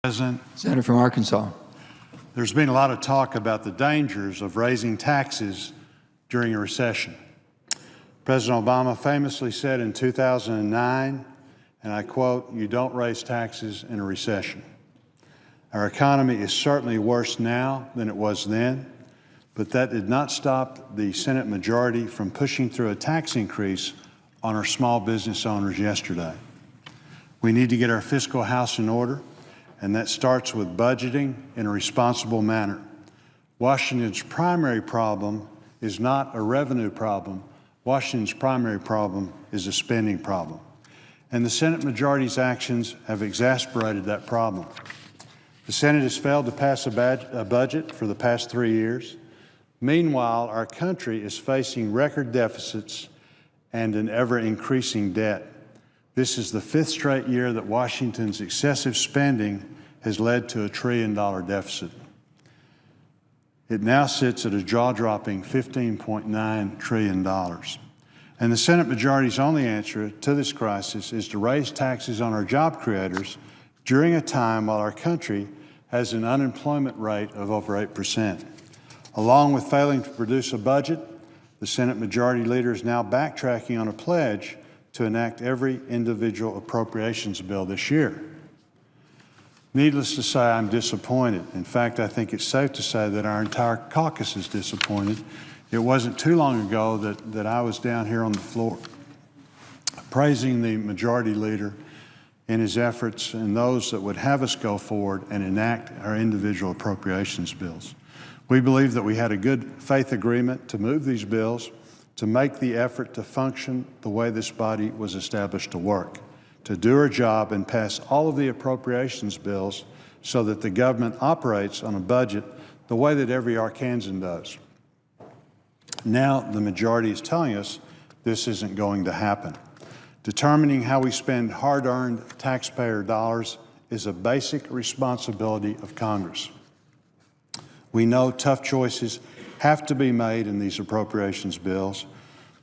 President. Senator from Arkansas. There's been a lot of talk about the dangers of raising taxes during a recession. President Obama famously said in 2009, and I quote, "You don't raise taxes in a recession." Our economy is certainly worse now than it was then, but that did not stop the Senate majority from pushing through a tax increase on our small business owners yesterday. We need to get our fiscal house in order, and that starts with budgeting in a responsible manner. Washington's primary problem is not a revenue problem. Washington's primary problem is a spending problem. And the Senate majority's actions have exacerbated that problem. The Senate has failed to pass a budget for the past 3 years. Meanwhile, our country is facing record deficits and an ever-increasing debt. This is the 5th straight year that Washington's excessive spending has led to a $1 trillion deficit. It now sits at a jaw-dropping $15.9 trillion. And the Senate majority's only answer to this crisis is to raise taxes on our job creators during a time while our country has an unemployment rate of over 8%. Along with failing to produce a budget, the Senate Majority Leader is now backtracking on a pledge to enact every individual appropriations bill this year. Needless to say, I'm disappointed. In fact, I think it's safe to say that our entire caucus is disappointed. It wasn't too long ago that I was down here on the floor praising the Majority Leader in his efforts and those that would have us go forward and enact our individual appropriations bills. We believe that we had a good faith agreement to move these bills, to make the effort to function the way this body was established to work, to do our job and pass all of the appropriations bills so that the government operates on a budget the way that every Arkansan does. Now the majority is telling us this isn't going to happen. Determining how we spend hard-earned taxpayer dollars is a basic responsibility of Congress. We know tough choices have to be made in these appropriations bills,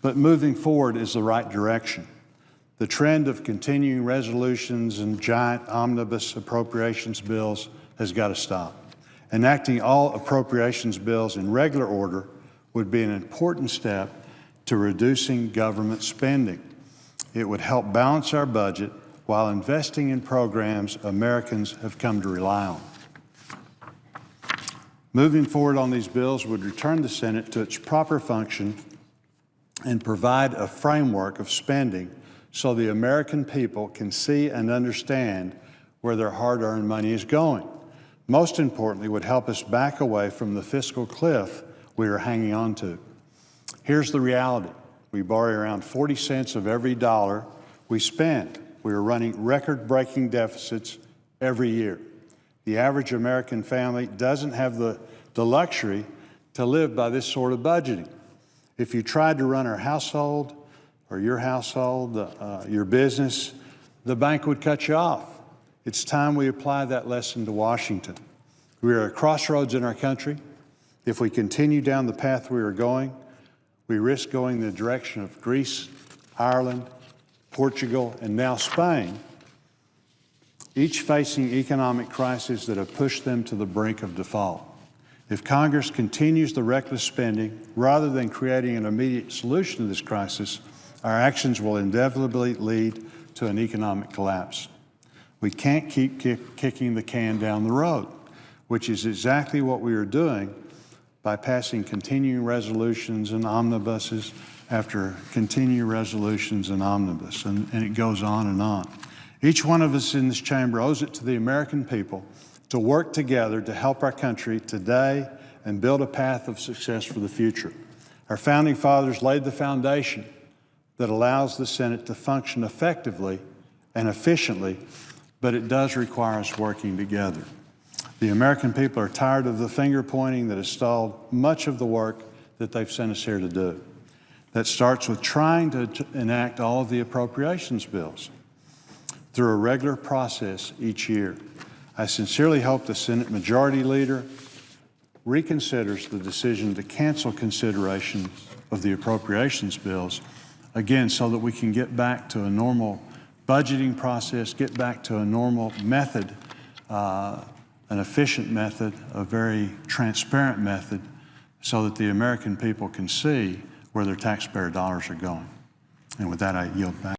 but moving forward is the right direction. The trend of continuing resolutions and giant omnibus appropriations bills has got to stop. Enacting all appropriations bills in regular order would be an important step to reducing government spending. It would help balance our budget while investing in programs Americans have come to rely on. Moving forward on these bills would return the Senate to its proper function and provide a framework of spending so the American people can see and understand where their hard-earned money is going. Most importantly, would help us back away from the fiscal cliff we are hanging on to. Here's the reality. We borrow around 40 cents of every dollar we spend. We are running record-breaking deficits every year. The average American family doesn't have the luxury to live by this sort of budgeting. If you tried to run our household or your household, your business, the bank would cut you off. It's time we apply that lesson to Washington. We are at a crossroads in our country. If we continue down the path we are going, we risk going the direction of Greece, Ireland, Portugal, and now Spain, each facing economic crises that have pushed them to the brink of default. If Congress continues the reckless spending, rather than creating an immediate solution to this crisis, our actions will inevitably lead to an economic collapse. We can't keep kicking the can down the road, which is exactly what we are doing by passing continuing resolutions and omnibuses after continuing resolutions and omnibus, and it goes on and on. Each one of us in this chamber owes it to the American people to work together to help our country today and build a path of success for the future. Our founding fathers laid the foundation that allows the Senate to function effectively and efficiently, but it does require us working together. The American people are tired of the finger pointing that has stalled much of the work that they've sent us here to do. That starts with trying to enact all of the appropriations bills through a regular process each year. I sincerely hope the Senate Majority Leader reconsiders the decision to cancel consideration of the appropriations bills, again, so that we can get back to a normal budgeting process, get back to a normal method an efficient method, a very transparent method, so that the American people can see where their taxpayer dollars are going. And with that, I yield back.